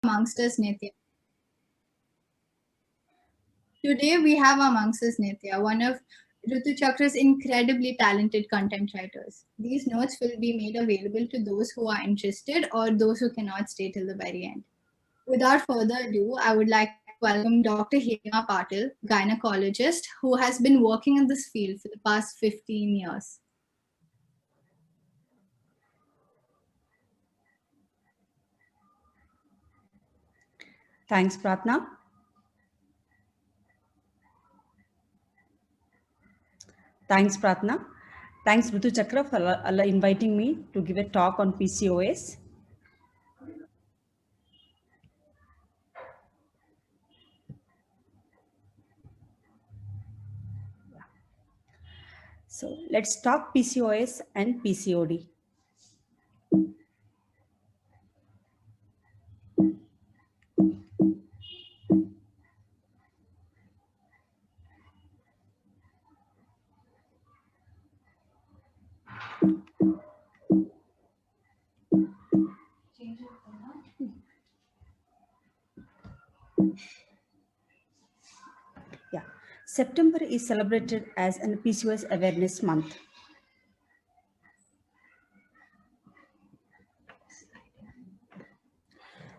amongst us Nitya. Today we have amongst us Nitya, one of Ritu Chakra's incredibly talented content writers. These notes will be made available to those who are interested or those who cannot stay till the very end. Without further ado, I would like to welcome Dr. Hema Patil, gynecologist who has been working in this field for the past 15 years. Thanks, Pratna. Thanks, Ritu Chakra, for inviting me to give a talk on PCOS. So let's talk PCOS and PCOD. Yeah, September is celebrated as an PCOS awareness month.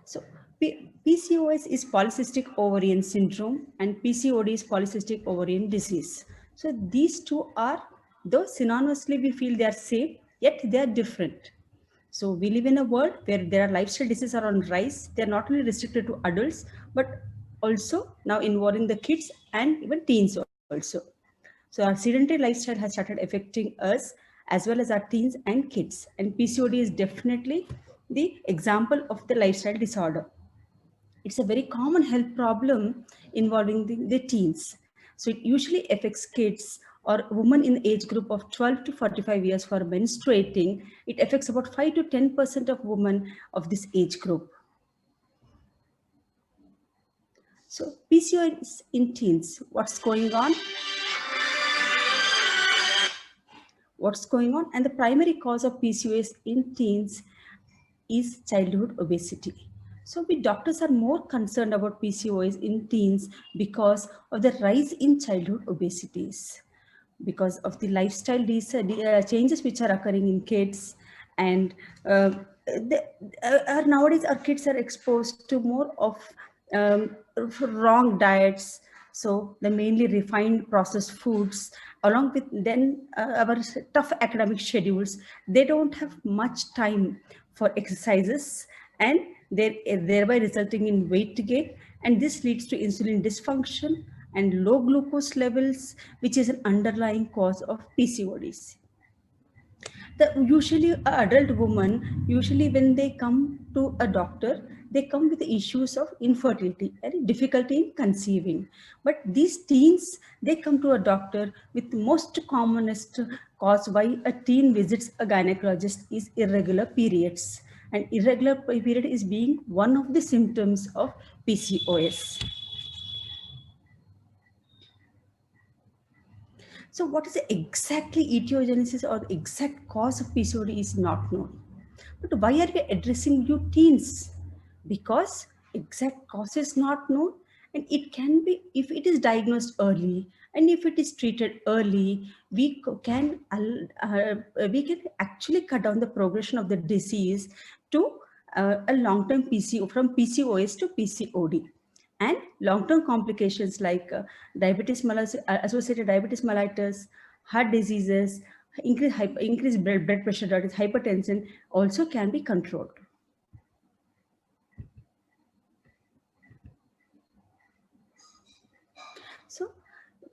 So PCOS is polycystic ovarian syndrome and PCOD is polycystic ovarian disease. So these two are, though synonymously we feel they are same, yet they are different. So we live in a world where there are lifestyle diseases are on rise. They are not only restricted to adults, but also now involving the kids and even teens also. So our sedentary lifestyle has started affecting us as well as our teens and kids. And PCOD is definitely the example of the lifestyle disorder. It's a very common health problem involving the teens. So it usually affects kids or women in the age group of 12 to 45 years for menstruating. It affects about 5 to 10% of women of this age group. So PCOS in teens, what's going on? And the primary cause of PCOS in teens is childhood obesity. So we doctors are more concerned about PCOS in teens because of the rise in childhood obesities, because of the lifestyle changes which are occurring in kids, and nowadays our kids are exposed to more of wrong diets. So the mainly refined processed foods, along with then our tough academic schedules, they don't have much time for exercises, and thereby resulting in weight gain, and this leads to insulin dysfunction and low glucose levels, which is an underlying cause of PCODs. Usually adult woman, usually when they come to a doctor, they come with issues of infertility and difficulty in conceiving. But these teens, they come to a doctor with most commonest cause why a teen visits a gynecologist is irregular periods. And irregular period is being one of the symptoms of PCOS. So what is exactly etiogenesis or the exact cause of PCOD is not known. But why are we addressing you teens? Because exact cause is not known, and it can be, if it is diagnosed early and if it is treated early, we can actually cut down the progression of the disease to a long-term from PCOS to PCOD. And long-term complications like associated diabetes mellitus, heart diseases, increased blood pressure, that is hypertension, also can be controlled. So,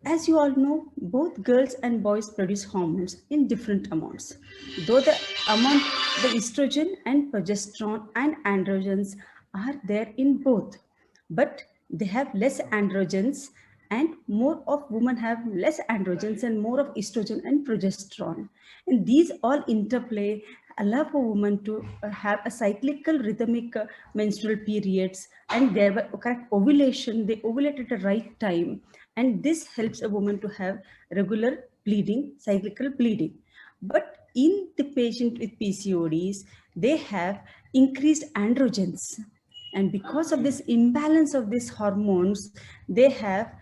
as you all know, both girls and boys produce hormones in different amounts. Though the estrogen and progesterone and androgens are there in both, but they have less androgens, and more of women have less androgens and more of estrogen and progesterone. And these all interplay allow for women to have a cyclical rhythmic menstrual periods, and thereby correct ovulation. They ovulate at the right time, and this helps a woman to have regular bleeding, cyclical bleeding. But in the patient with PCODs, they have increased androgens, And because of this imbalance of these hormones, they have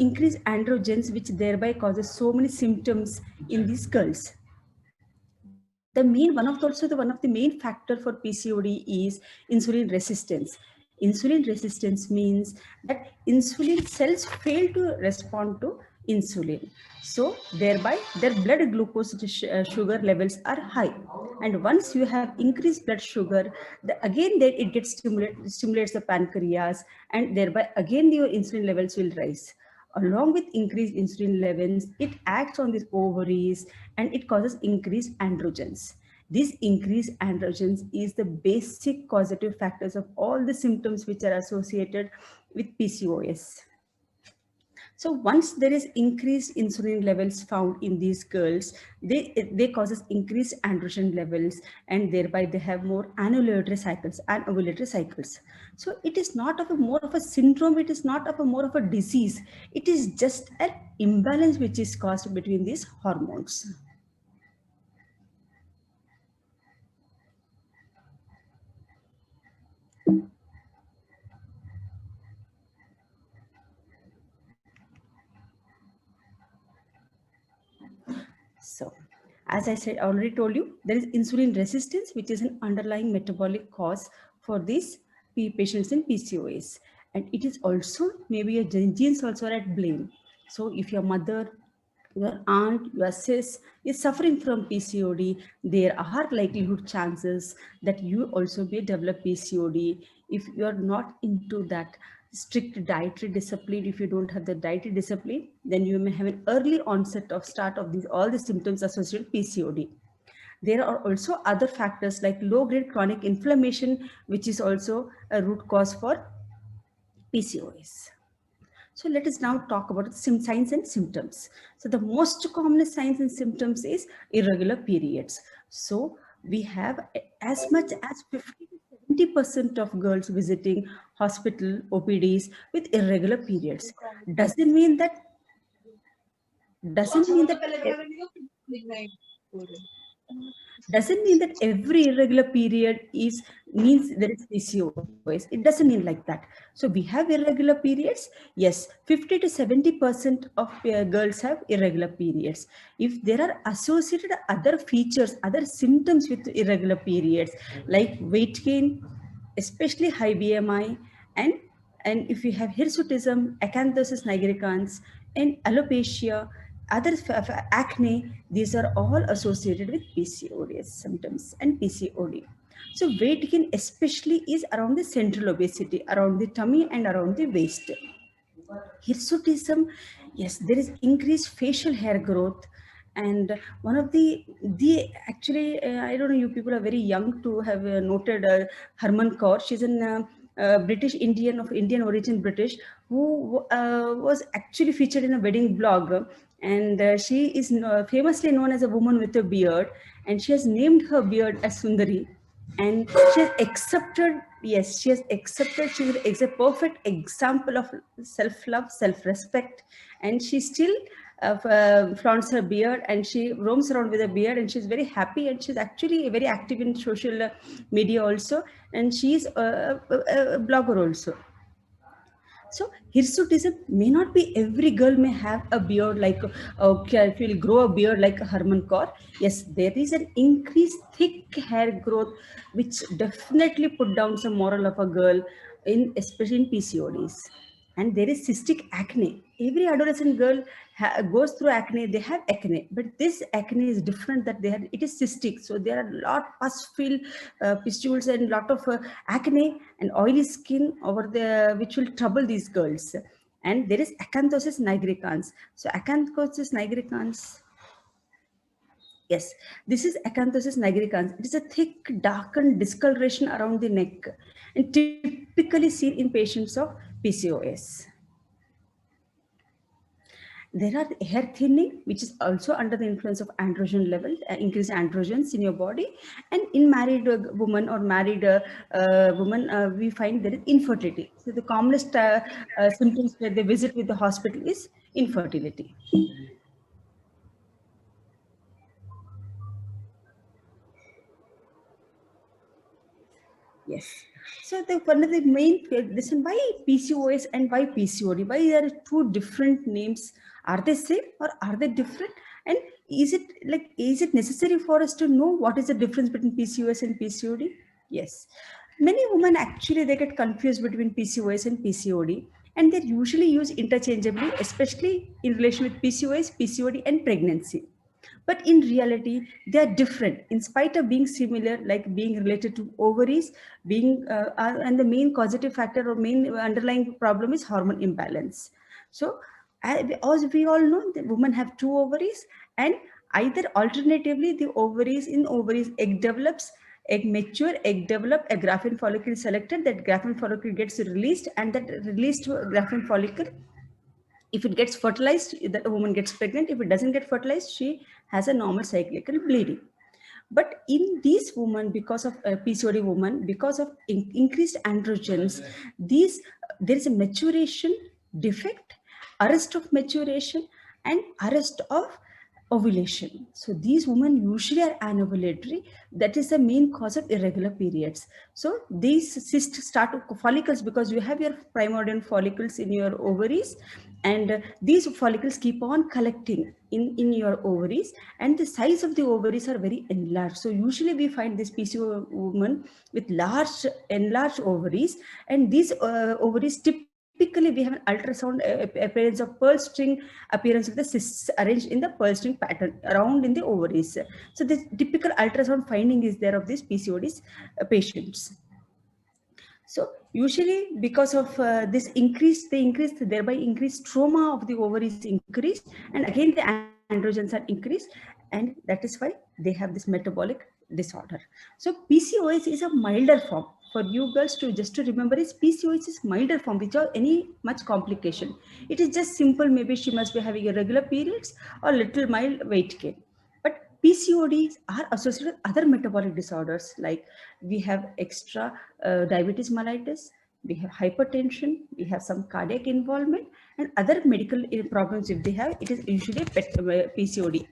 increased androgens, which thereby causes so many symptoms in these girls. One of the main factor for PCOD is insulin resistance. Insulin resistance means that insulin cells fail to respond to insulin. So thereby their blood glucose sugar levels are high. And once you have increased blood sugar, again then it gets stimulates the pancreas, and thereby again your insulin levels will rise. Along with increased insulin levels, it acts on these ovaries and it causes increased androgens. This increased androgens is the basic causative factors of all the symptoms which are associated with PCOS. So once there is increased insulin levels found in these girls, they causes increased androgen levels, and thereby they have more anovulatory cycles and ovulatory cycles. So it is not of a more of a syndrome, it is not of a more of a disease. It is just an imbalance which is caused between these hormones. So, as I said, I already told you, there is insulin resistance, which is an underlying metabolic cause for these patients in PCOS. And it is also, maybe your genes also are at blame. So if your mother, your aunt, your sis is suffering from PCOD, there are likelihood chances that you also may develop PCOD if you are not into that strict dietary discipline. If you don't have the dietary discipline, then you may have an early onset of start of these all the symptoms associated with PCOD. There are also other factors like low-grade chronic inflammation, which is also a root cause for PCOS. So let us now talk about signs and symptoms. So the most common signs and symptoms is irregular periods. So we have as much as 50 to 70% of girls visiting hospital OPDs with irregular periods. Doesn't mean that doesn't mean that doesn't mean that every irregular period is means there is PCOS. It doesn't mean like that. So we have irregular periods. Yes, 50 to 70% of girls have irregular periods. If there are associated other features, other symptoms with irregular periods, like weight gain, especially high BMI, and if you have hirsutism, acanthosis nigricans, and alopecia, other acne, these are all associated with PCOD symptoms and PCOD. So weight gain especially is around the central obesity, around the tummy and around the waist. Hirsutism, yes, there is increased facial hair growth. And one of the actually, I don't know, you people are very young to have noted Harman Kaur. She's an British Indian of Indian origin, British, who was actually featured in a wedding blog. And she is famously known as a woman with a beard. And she has named her beard as Sundari. And she has accepted, yes, she has accepted, she is a perfect example of self-love, self-respect, and she still flaunts her beard, and she roams around with a beard, and she's very happy, and she's actually very active in social media also, and she's a blogger also. So hirsutism may not be every girl may have a beard like, okay, if you'll grow a beard like Harman Kaur. Yes, there is an increased thick hair growth, which definitely put down some moral of a girl, in especially in PCODs. And there is cystic acne. Every adolescent girl goes through acne. They have acne, but this acne is different. That they have, it is cystic. So there are a lot pus-filled pustules and lot of acne and oily skin over the, which will trouble these girls. And there is acanthosis nigricans. So acanthosis nigricans, yes, this is acanthosis nigricans. It is a thick, darkened discoloration around the neck, and typically seen in patients of PCOS. There are hair thinning, which is also under the influence of androgen level, increased androgens in your body. And in married woman or married woman, we find there is infertility. So the commonest symptoms that they visit with the hospital is infertility. Yes. So one of the main reason why PCOS and why PCOD, why there are two different names? Are they same or are they different? And is it necessary for us to know what is the difference between PCOS and PCOD? Yes. Many women actually they get confused between PCOS and PCOD, and they're usually used interchangeably, especially in relation with PCOS, PCOD, and pregnancy. But in reality, they are different in spite of being similar, like being related to ovaries, and the main causative factor or main underlying problem is hormone imbalance. So as we all know, the women have two ovaries, and either alternatively, the ovaries, egg develops, egg mature, egg develop, a graphene follicle is selected, that graphene follicle gets released, and that released graphene follicle, if it gets fertilized, the woman gets pregnant. If it doesn't get fertilized, she has a normal cyclical bleeding. But in these women, because of PCOD woman, because of increased androgens, there is a maturation defect, arrest of maturation, and arrest of ovulation. So these women usually are anovulatory. That is the main cause of irregular periods. So these cysts start follicles, because you have your primordial follicles in your ovaries, and these follicles keep on collecting in your ovaries, and the size of the ovaries are very enlarged. So usually we find this PCO woman with enlarged ovaries, and these ovaries typically we have an ultrasound appearance of pearl string appearance of the cysts arranged in the pearl string pattern around in the ovaries. So this typical ultrasound finding is there of these PCODs patients. So usually because of this thereby increased trauma of the ovaries increased, and again the androgens are increased, and that is why they have this metabolic disorder. So PCOS is a milder form. For you girls to just to remember is PCOS is milder form without any much complication. It is just simple, maybe she must be having irregular periods or little mild weight gain. But PCODs are associated with other metabolic disorders, like we have extra diabetes mellitus, we have hypertension, we have some cardiac involvement, and other medical problems if they have, it is usually PCOD.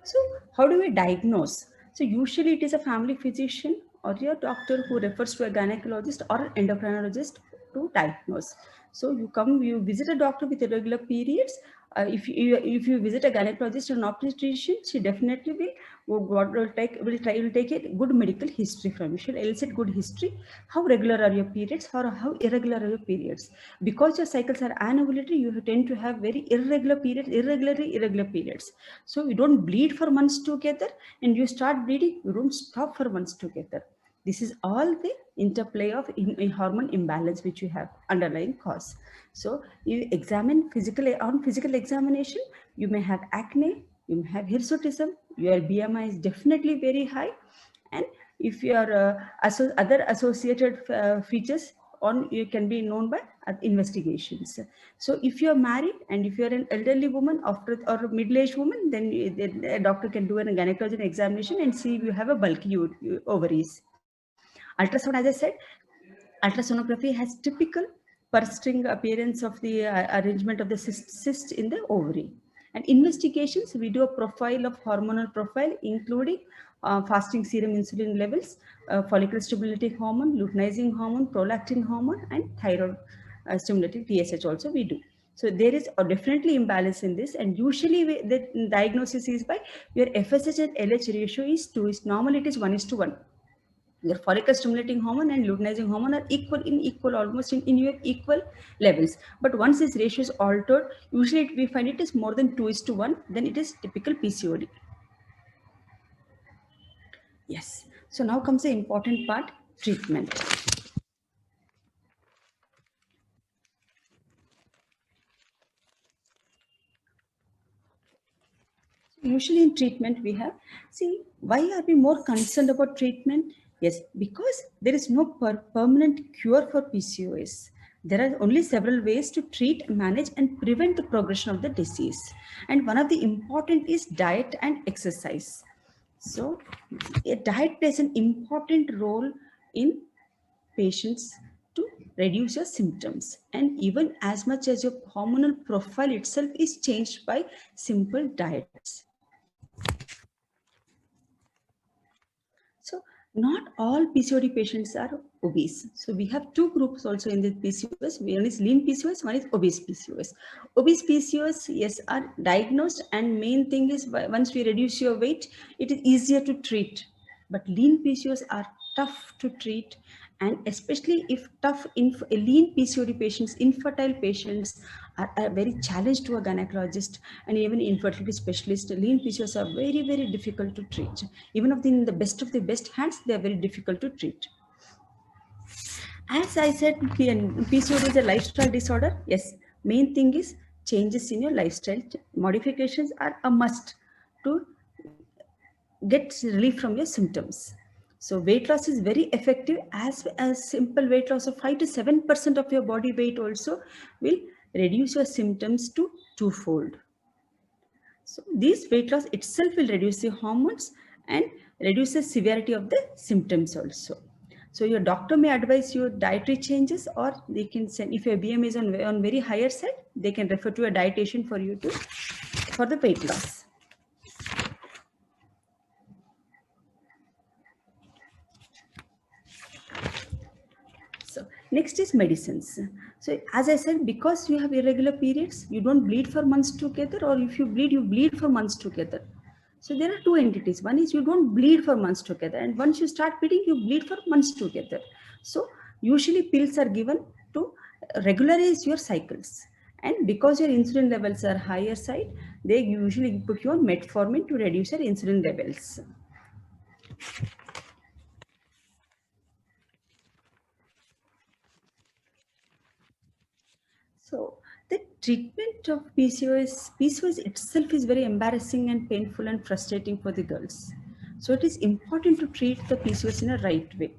So how do we diagnose? So usually it is a family physician or your doctor who refers to a gynecologist or an endocrinologist to diagnose. So you visit a doctor with irregular periods. If you visit a gynecologist or an obstetrician, she definitely will take a good medical history from you. She'll elicit good history. How regular are your periods, or how irregular are your periods? Because your cycles are anovulatory, you tend to have very irregular periods. So you don't bleed for months together, and you start bleeding, you don't stop for months together. This is all the interplay of hormone imbalance which you have underlying cause. So you examine physical examination, you may have acne, you may have hirsutism, your BMI is definitely very high, and if your other associated features you can be known by investigations. So if you're married and if you're an elderly woman or a middle-aged woman, then a doctor can do an gynecological examination and see if you have a bulky ovaries. Ultrasound, as I said, ultrasonography has typical per string appearance of the arrangement of the cyst in the ovary. And investigations, we do a profile of hormonal profile, including fasting serum insulin levels, follicle stimulating hormone, luteinizing hormone, prolactin hormone, and thyroid stimulating TSH also we do. So there is definitely imbalance in this, and usually the diagnosis is by your FSH and LH ratio is 2. Normally it is 1:1. Your follicle stimulating hormone and luteinizing hormone are almost in your equal levels. But once this ratio is altered, usually we find it is more than 2:1, then it is typical PCOD. Yes. So now comes the important part, treatment. Usually in treatment we have, why are we more concerned about treatment? Yes, because there is no permanent cure for PCOS. There are only several ways to treat, manage, and prevent the progression of the disease. And one of the important is diet and exercise. So a diet plays an important role in patients to reduce your symptoms, and even as much as your hormonal profile itself is changed by simple diets. So not all PCOD patients are obese. So we have two groups also in the PCOS. One is lean PCOS, one is obese PCOS. Obese PCOS, yes, are diagnosed, and main thing is once we reduce your weight, it is easier to treat. But lean PCOS are tough to treat, and especially if lean PCOD patients, infertile patients are very challenged to a gynecologist and even infertility specialist. Lean PCOS are very, very difficult to treat. Even if in the best of the best hands, they are very difficult to treat. As I said, PCOD is a lifestyle disorder. Yes, main thing is changes in your lifestyle. Modifications are a must to get relief from your symptoms. So weight loss is very effective, as simple weight loss of 5 to 7% of your body weight also will reduce your symptoms to twofold. So this weight loss itself will reduce the hormones and reduce the severity of the symptoms also. So your doctor may advise you dietary changes, or they can send, if your BMI is on very higher side, they can refer to a dietitian for you for the weight loss. So next is medicines. So as I said, because you have irregular periods, you don't bleed for months together, or if you bleed for months together. So there are two entities. One is you don't bleed for months together, and once you start bleeding, you bleed for months together. So usually pills are given to regularize your cycles. And because your insulin levels are higher side, they usually put you on metformin to reduce your insulin levels. So the treatment of PCOS itself is very embarrassing and painful and frustrating for the girls. So it is important to treat the PCOS in a right way.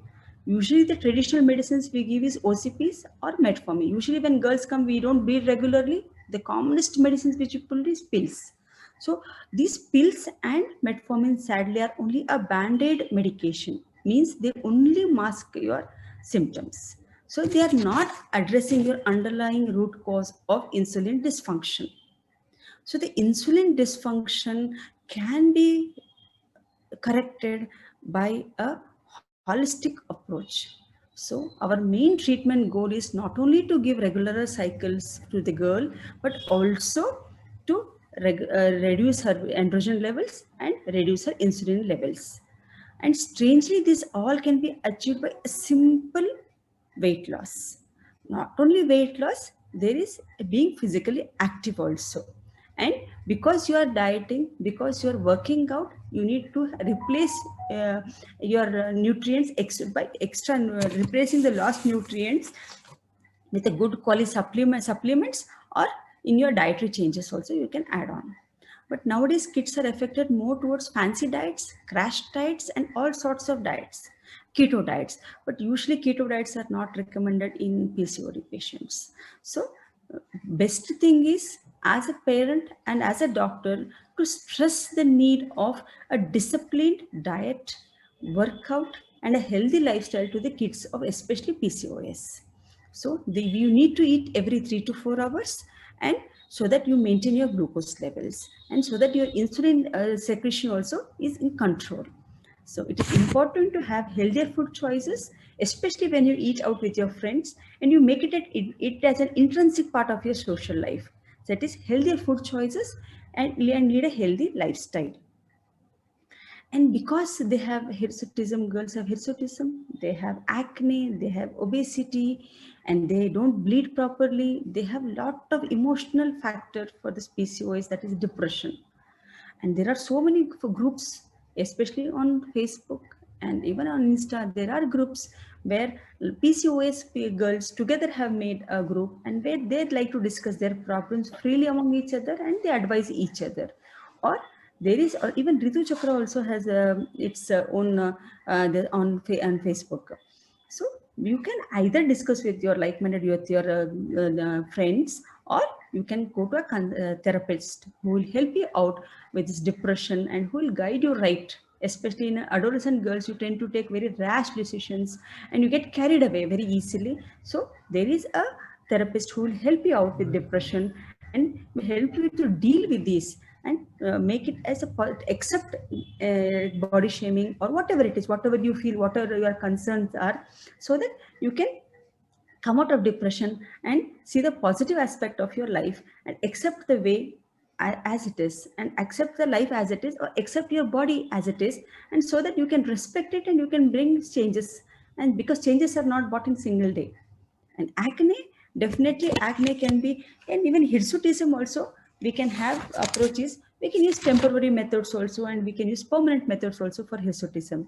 Usually the traditional medicines we give is OCPs or metformin. Usually when girls come, we don't bleed regularly. The commonest medicines which we put is pills. So these pills and metformin sadly are only a band-aid medication, means they only mask your symptoms. So they are not addressing your underlying root cause of insulin dysfunction. So the insulin dysfunction can be corrected by a holistic approach. So our main treatment goal is not only to give regular cycles to the girl, but also to reduce her androgen levels and reduce her insulin levels. And strangely, this all can be achieved by a simple weight loss. Not only weight loss, there is being physically active also. And because you are dieting, because you are working out, you need to replace your nutrients by replacing the lost nutrients with a good quality supplements, or in your dietary changes also you can add on. But nowadays kids are affected more towards fancy diets, crash diets, and all sorts of diets, keto diets. But usually keto diets are not recommended in PCOD patients. So best thing is, as a parent and as a doctor, to stress the need of a disciplined diet, workout, and a healthy lifestyle to the kids of especially PCOS. So you need to eat every 3 to 4 hours, and so that you maintain your glucose levels, and so that your insulin secretion also is in control. So it is important to have healthier food choices, especially when you eat out with your friends and you make it as an intrinsic part of your social life. That is healthier food choices and lead a healthy lifestyle. And because they have hirsutism, girls have hirsutism, they have acne, they have obesity, and they don't bleed properly, they have a lot of emotional factor for this PCOS, that is depression. And there are so many groups, especially on Facebook and even on Insta, there are groups where PCOS girls together have made a group, and where they'd like to discuss their problems freely among each other, and they advise each other. Or there is, or even Ritu Chakra also has its own on Facebook. So you can either discuss with your like-minded, with your friends, or you can go to a therapist who will help you out with this depression and who will guide you right Especially in adolescent girls, you tend to take very rash decisions and you get carried away very easily. So there is a therapist who will help you out with depression and will help you to deal with this and make it as a part, accept body shaming or whatever it is, whatever you feel, whatever your concerns are, so that you can come out of depression and see the positive aspect of your life and accept the way as it is, and accept the life as it is, or accept your body as it is, and so that you can respect it and you can bring changes. And because changes are not bought in single day. And acne, definitely acne can be, and even hirsutism also, we can have approaches. We can use temporary methods also, and we can use permanent methods also for hirsutism.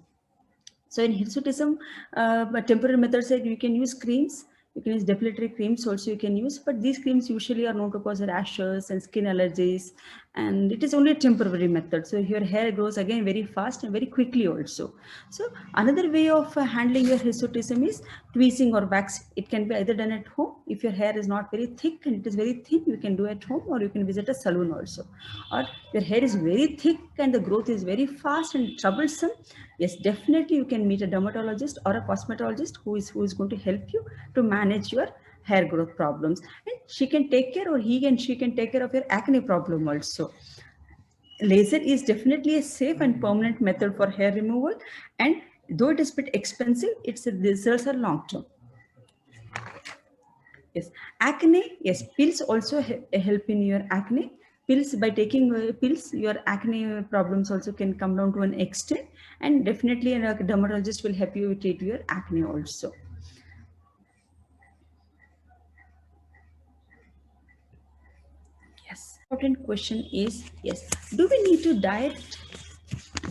So in hirsutism, temporary methods, like you can use creams, you can use depilatory creams also you can use, but these creams usually are known to cause rashes and skin allergies, and it is only a temporary method. So your hair grows again very fast and very quickly also. So another way of handling your hirsutism is tweezing or waxing. It can be either done at home. If your hair is not very thick and it is very thin, you can do at home, or you can visit a salon also. Or your hair is very thick and the growth is very fast and troublesome, yes, definitely you can meet a dermatologist or a cosmetologist who is going to help you to manage your hair growth problems, and she can take care, or she can take care of your acne problem also. Laser is definitely a safe and permanent method for hair removal, and though it is a bit expensive, its results are long term. Yes, acne. Yes, pills also help in your acne. Pills, by taking pills, your acne problems also can come down to an extent, and definitely a dermatologist will help you treat your acne also. Yes, important question is, yes, do we need to diet?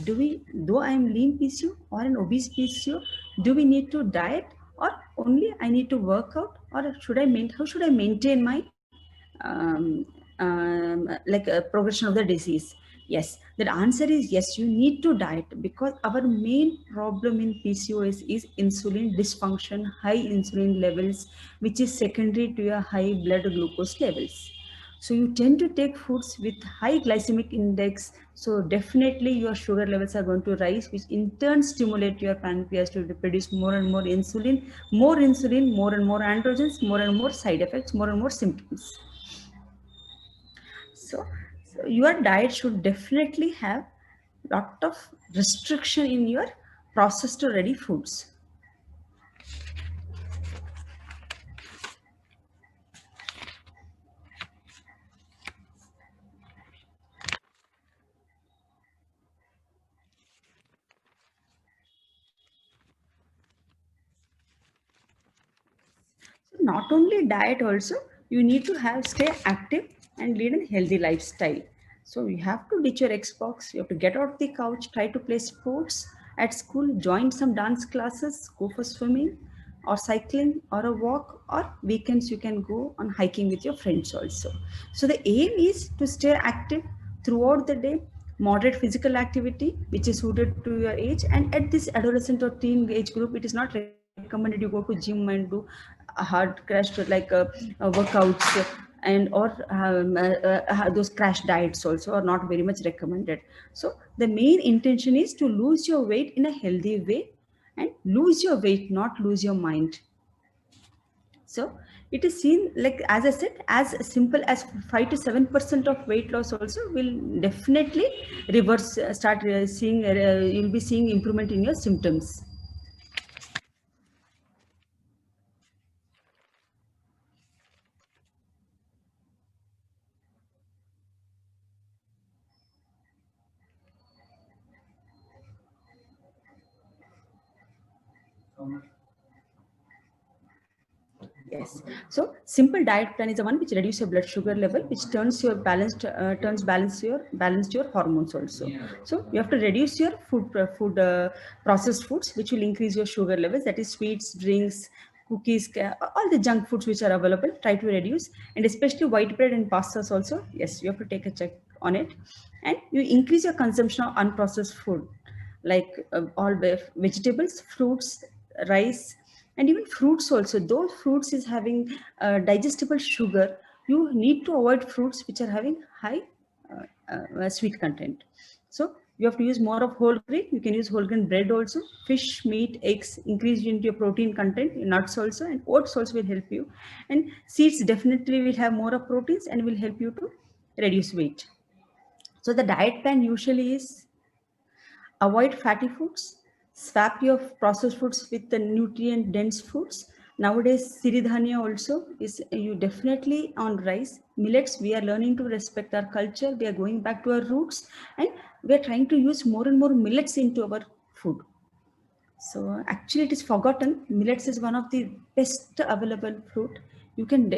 Though I am lean PCO or an obese PCO, do we need to diet, or only I need to work out, or how should I maintain my like a progression of the disease? Yes, the answer is yes, you need to diet, because our main problem in PCOS is insulin dysfunction, high insulin levels, which is secondary to your high blood glucose levels. So you tend to take foods with high glycemic index, so definitely your sugar levels are going to rise, which in turn stimulate your pancreas to produce more and more insulin, more and more androgens, more and more side effects, more and more symptoms. So your diet should definitely have lot of restriction in your processed or ready foods. So not only diet also, you need to stay active and lead a healthy lifestyle. So you have to ditch your Xbox, you have to get out of the couch, try to play sports at school, join some dance classes, go for swimming or cycling or a walk, or weekends you can go on hiking with your friends also. So the aim is to stay active throughout the day, moderate physical activity which is suited to your age, and at this adolescent or teen age group, it is not recommended you go to gym and do hard crash workouts, and or those crash diets also are not very much recommended. So the main intention is to lose your weight in a healthy way, and lose your weight, not lose your mind. So it is seen, like as I said, as simple as 5 to 7% of weight loss also will definitely reverse, start seeing, you'll be seeing improvement in your symptoms. Yes. So simple diet plan is the one which reduces your blood sugar level, which turns your balanced your hormones also. So you have to reduce your processed foods, which will increase your sugar levels. That is sweets, drinks, cookies, all the junk foods which are available. Try to reduce, and especially white bread and pastas also. Yes, you have to take a check on it, and you increase your consumption of unprocessed food, like all vegetables, fruits, rice, and even fruits also. Though fruits is having digestible sugar, you need to avoid fruits which are having high sweet content. So You have to use more of whole grain. You can use whole grain bread also. Fish, meat, eggs increase into your protein content. Nuts also, and oats also will help you. And seeds definitely will have more of proteins and will help you to reduce weight. So the diet plan usually is avoid fatty foods, swap your processed foods with the nutrient dense foods. Nowadays, Siridhanya also is you definitely on rice. Millets, we are learning to respect our culture. We are going back to our roots and we are trying to use more and more millets into our food. So actually it is forgotten. Millets is one of the best available fruit. You can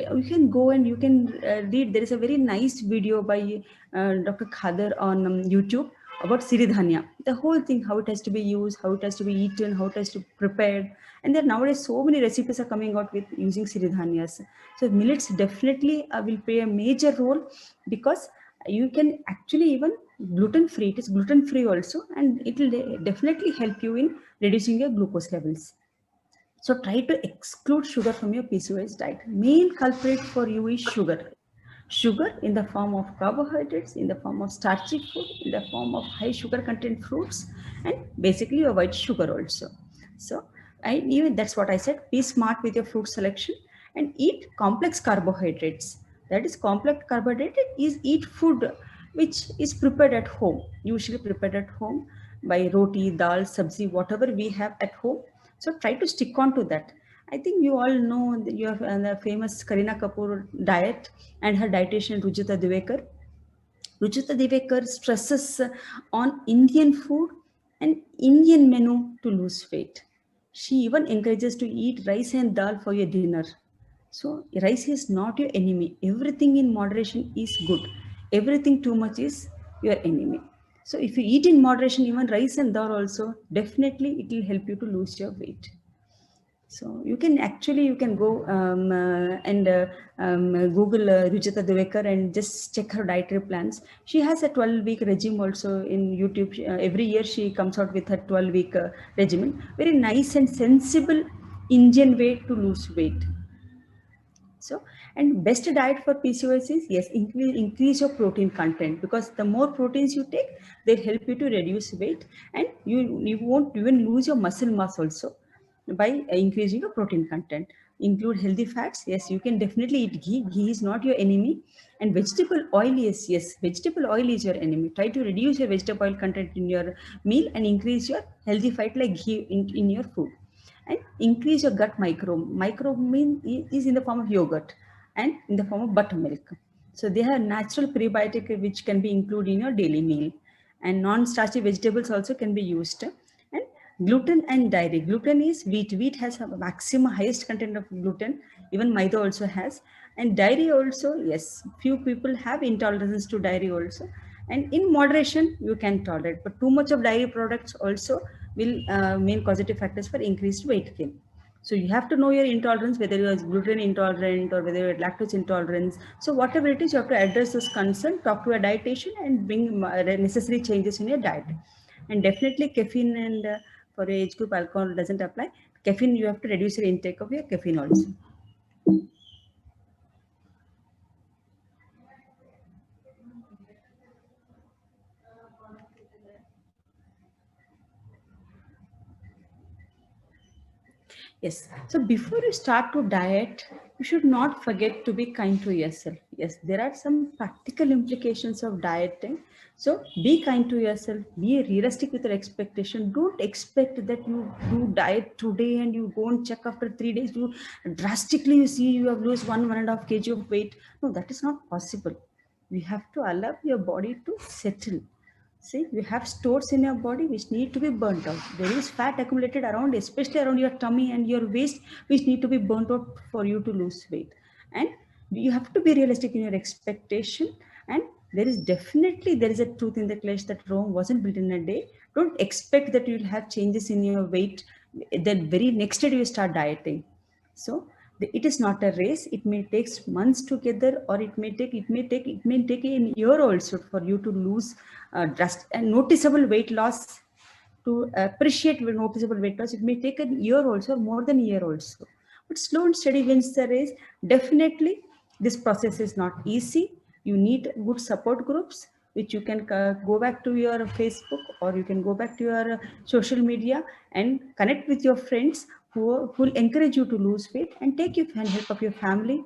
go and you can read. There is a very nice video by Dr. Khader on YouTube about Siridhanya. The whole thing, how it has to be used, how it has to be eaten, how it has to be prepared. And there nowadays so many recipes are coming out with using Siridhanyas. So millets definitely will play a major role because you can actually even gluten free. It is gluten free also, and it will definitely help you in reducing your glucose levels. So try to exclude sugar from your PCOS diet. Main culprit for you is sugar. Sugar in the form of carbohydrates, in the form of starchy food, in the form of high sugar content fruits, and basically avoid sugar also. So even that's what I said. Be smart with your fruit selection and eat complex carbohydrates. That is, complex carbohydrate is eat food which is prepared at home, usually prepared at home by roti, dal, sabzi, whatever we have at home. So try to stick on to that. I think you all know you have the famous Kareena Kapoor diet and her dietitian Rujuta Divekar. Rujuta Divekar stresses on Indian food and Indian menu to lose weight. She even encourages to eat rice and dal for your dinner. So rice is not your enemy. Everything in moderation is good. Everything too much is your enemy. So if you eat in moderation, even rice and dal also, definitely it will help you to lose your weight. So you can go and Google Rujita Devekar and just check her dietary plans. She has a 12-week regime also in YouTube. Every year she comes out with her 12-week regimen. Very nice and sensible Indian way to lose weight. So, and best diet for PCOS is, yes, increase your protein content, because the more proteins you take, they help you to reduce weight, and you won't even lose your muscle mass also by increasing your protein content. Include healthy fats. Yes, you can definitely eat ghee. Ghee is not your enemy. And vegetable oil is, yes, vegetable oil is your enemy. Try to reduce your vegetable oil content in your meal and increase your healthy fat like ghee in your food. And increase your gut microbe. Microbe is in the form of yogurt and in the form of buttermilk. So they have natural prebiotic which can be included in your daily meal. And non-starchy vegetables also can be used. And gluten and dairy. Gluten is wheat. Wheat has a maximum highest content of gluten. Even maida also has. And dairy also, yes, few people have intolerances to dairy also. And in moderation, you can tolerate. But too much of dairy products also will mean causative factors for increased weight gain. So you have to know your intolerance, whether you are gluten intolerant or whether you are lactose intolerance. So whatever it is, you have to address this concern, talk to a dietitian, and bring necessary changes in your diet. And definitely caffeine and for your age group, alcohol doesn't apply. Caffeine, you have to reduce your intake of your caffeine also. Yes. So before you start to diet, you should not forget to be kind to yourself. Yes, there are some practical implications of dieting. So be kind to yourself. Be realistic with your expectation. Don't expect that you do diet today and you go and check after 3 days. You drastically you see you have lost 1.5 kg of weight. No, that is not possible. You have to allow your body to settle. See, you have stores in your body which need to be burnt out. There is fat accumulated around, especially around your tummy and your waist, which need to be burnt out for you to lose weight. And you have to be realistic in your expectation. And there is a truth in the clash that Rome wasn't built in a day. Don't expect that you'll have changes in your weight. Then very next day you start dieting. So it is not a race. It may take months together, or it may take a year also for you to lose drastic and noticeable weight loss. To appreciate noticeable weight loss, it may take a year also, more than a year also. But slow and steady wins the race. Definitely, this process is not easy. You need good support groups. which you can go back to your Facebook, or you can go back to your social media and connect with your friends who will encourage you to lose weight, and take your help of your family,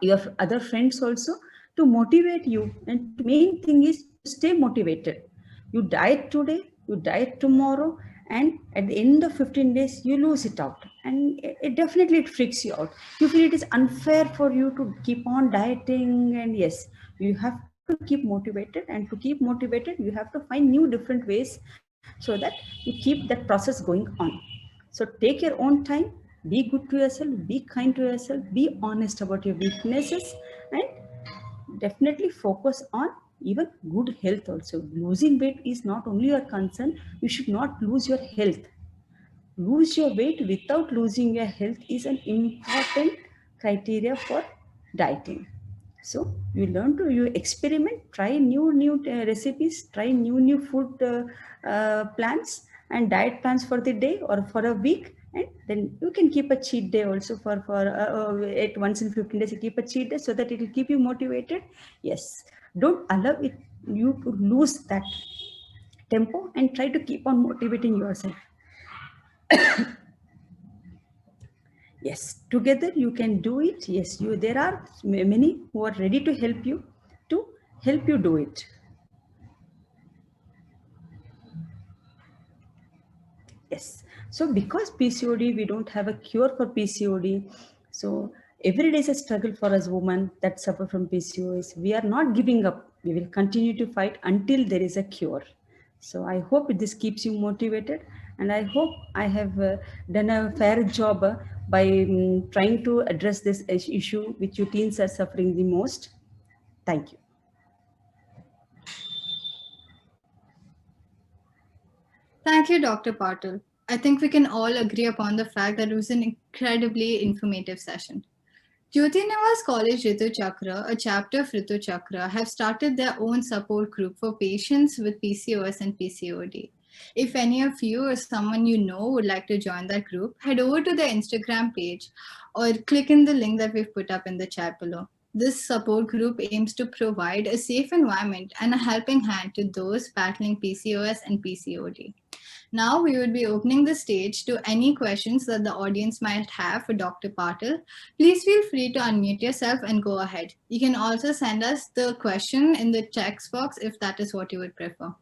your other friends also, to motivate you. And main thing is to stay motivated. You diet today, you diet tomorrow, and at the end of 15 days you lose it out, and it definitely it freaks you out. You feel it is unfair for you to keep on dieting, and yes, you have to keep motivated, and to keep motivated you have to find new different ways, so that you keep that process going on. So take your own time, be good to yourself, be kind to yourself, be honest about your weaknesses, and definitely focus on even good health also. Losing weight is not only your concern, you should not lose your health. Lose your weight without losing your health is an important criteria for dieting. So you experiment, try new recipes, try new food plans and diet plans for the day or for a week, and then you can keep a cheat day also for at once in 15 days. You keep a cheat day so that it will keep you motivated. Yes, don't allow it you to lose that tempo, and try to keep on motivating yourself. Yes, together you can do it. Yes, there are many who are ready to help you do it. Yes. So because PCOD, we don't have a cure for PCOD. So every day is a struggle for us women that suffer from PCOS. We are not giving up. We will continue to fight until there is a cure. So I hope this keeps you motivated, and I hope I have done a fair job by trying to address this issue which you teens are suffering the most. Thank you. Thank you, Dr. Patil. I think we can all agree upon the fact that it was an incredibly informative session. Jyoti Nivas College Ritu Chakra, a chapter of Ritu Chakra, have started their own support group for patients with PCOS and PCOD. If any of you or someone you know would like to join that group, head over to their Instagram page or click in the link that we've put up in the chat below. This support group aims to provide a safe environment and a helping hand to those battling PCOS and PCOD. Now we would be opening the stage to any questions that the audience might have for Dr. Patil. Please feel free to unmute yourself and go ahead. You can also send us the question in the text box if that is what you would prefer.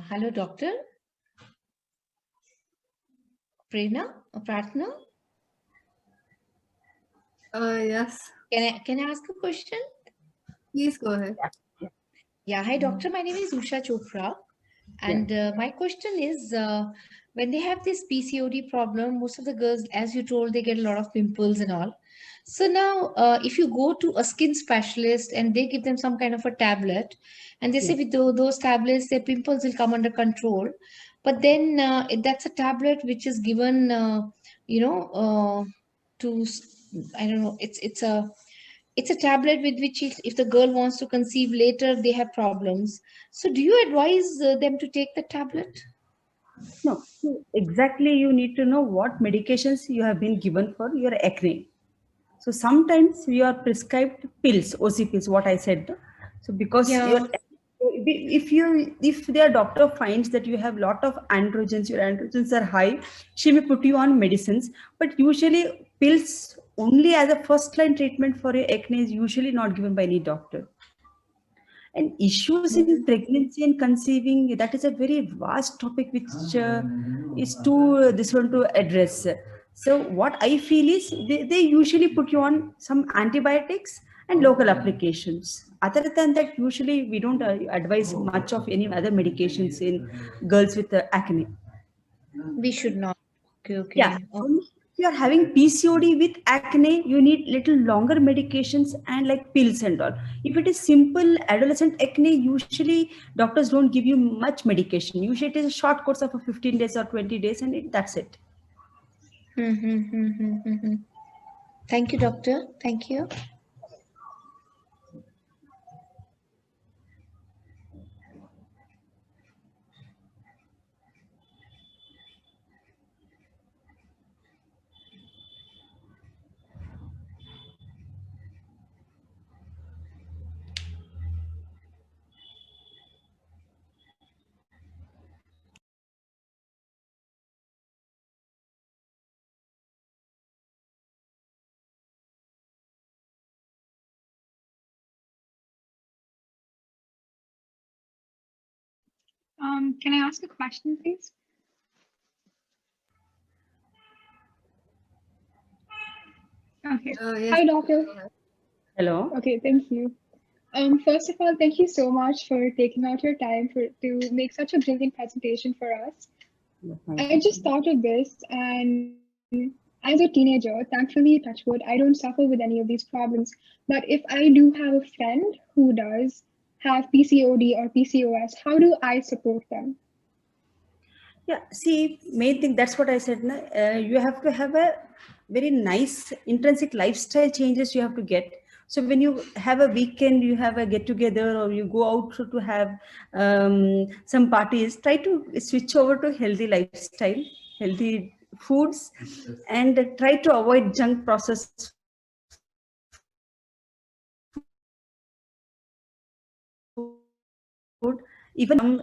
Hello, Doctor. Prerna or Pratna? Yes. Can I ask a question? Please go ahead. Yeah. Hi, Doctor. My name is Usha Chopra. And my question is, when they have this PCOD problem, most of the girls, as you told, they get a lot of pimples and all. So now, if you go to a skin specialist and they give them some kind of a tablet, and they say with those tablets, their pimples will come under control. But then that's a tablet which is given, to, I don't know, it's a tablet with which if the girl wants to conceive later, they have problems. So do you advise them to take the tablet? No, exactly. You need to know what medications you have been given for your acne. So sometimes you are prescribed pills, OC pills, what I said. So because If their doctor finds that you have lot of androgens, your androgens are high, she may put you on medicines. But usually pills only as a first line treatment for your acne is usually not given by any doctor. And issues in pregnancy and conceiving, that is a very vast topic which is too this one to address. So what I feel is they usually put you on some antibiotics and local applications. Other than that, usually we don't advise much of any other medications in girls with acne. We should not. Okay. Yeah. Only if you are having PCOD with acne, you need little longer medications and like pills and all. If it is simple adolescent acne, usually doctors don't give you much medication. Usually it is a short course of 15 days or 20 days and that's it. Thank you, doctor. Thank you. Can I ask a question, please? Okay. Yes. Hi, doctor. Hello. Okay, thank you. First of all, thank you so much for taking out your time to make such a brilliant presentation for us. I just thought of this, and as a teenager, thankfully, touch wood, I don't suffer with any of these problems. But if I do have a friend who does have PCOD or PCOS, how do I support them? Yeah, see, main thing, that's what I said. You have to have a very nice intrinsic lifestyle changes you have to get. So when you have a weekend, you have a get together or you go out to have some parties, try to switch over to healthy lifestyle, healthy foods, and try to avoid junk processed food, even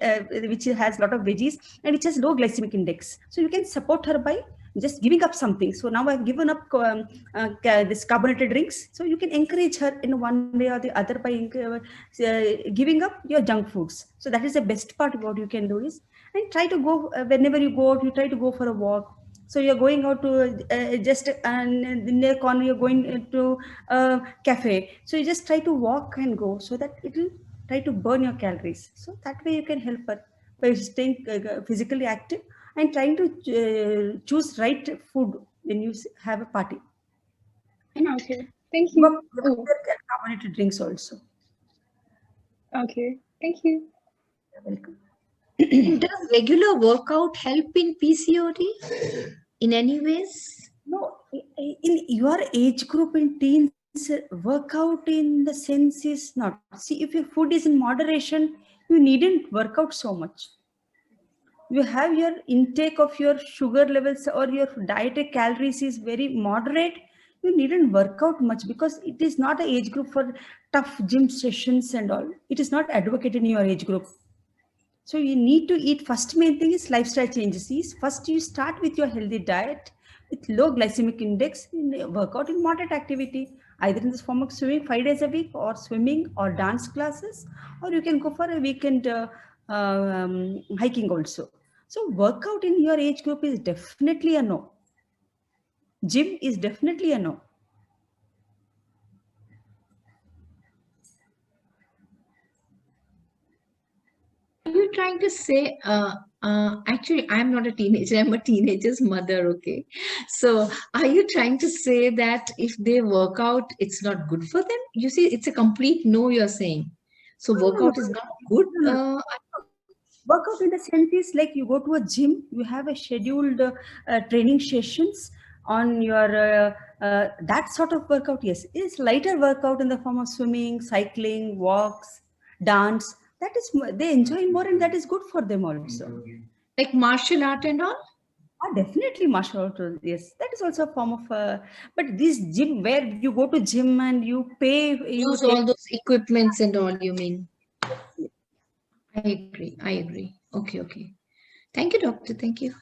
which has a lot of veggies and which has low glycemic index. So you can support her by just giving up something. So now I've given up this carbonated drinks. So you can encourage her in one way or the other by giving up your junk foods. So that is the best part. What you can do is, and try to go whenever you go out, you try to go for a walk. So you're going out to just in the corner, you're going to a cafe. So you just try to walk and go so that it will try to burn your calories. So that way you can help her by staying physically active and trying to choose right food when you have a party. Okay, thank you. Carbonated drinks also. Okay, thank you. You're welcome. Does regular workout help in PCOD in any ways? No, in your age group in teens, workout in the sense is not. See, if your food is in moderation, you needn't work out so much. You have your intake of your sugar levels or your dietary calories is very moderate, you needn't work out much because it is not an age group for tough gym sessions and all. It is not advocated in your age group. So you need to eat. First main thing is lifestyle changes. First you start with your healthy diet with low glycemic index, workout in moderate activity, either in the form of swimming 5 days a week or swimming or dance classes, or you can go for a weekend hiking also. So workout in your age group is definitely a no. Gym is definitely a no. Are you trying to say, actually, I'm not a teenager, I'm a teenager's mother, okay? So are you trying to say that if they work out, it's not good for them? You see, it's a complete no, you're saying. So workout is not good? Workout in the sense is like you go to a gym, you have a scheduled training sessions on your, that sort of workout, yes. It's lighter workout in the form of swimming, cycling, walks, dance. That is, they enjoy more and that is good for them also. Like martial art and all? Definitely martial art, yes. That is also a form of, but this gym where you go to gym and you pay. Use all those equipments and all, you mean? agree. I agree. Okay, okay. Thank you, doctor. Thank you.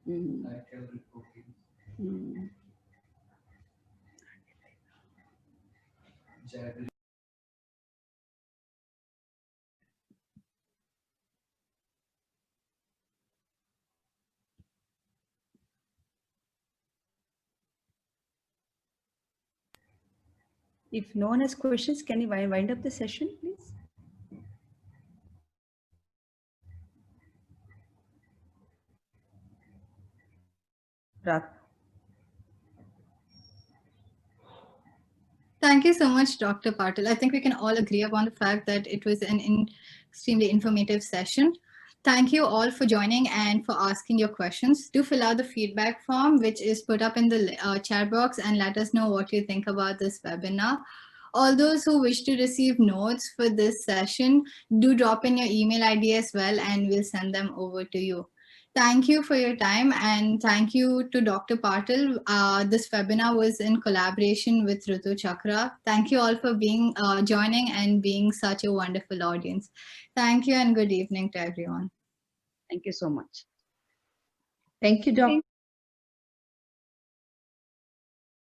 Mm. Mm. If no one has questions, can you wind up the session, please? Rat. Thank you so much, Dr. Patil. I think we can all agree upon the fact that it was an extremely informative session. Thank you all for joining and for asking your questions. Do fill out the feedback form, which is put up in the chat box, and let us know what you think about this webinar. All those who wish to receive notes for this session, do drop in your email ID as well, and we'll send them over to you. Thank you for your time, and thank you to Dr. Patil. This webinar was in collaboration with Ritu Chakra. Thank you all for being joining and being such a wonderful audience. Thank you and good evening to everyone. Thank you so much. Thank you, doctor.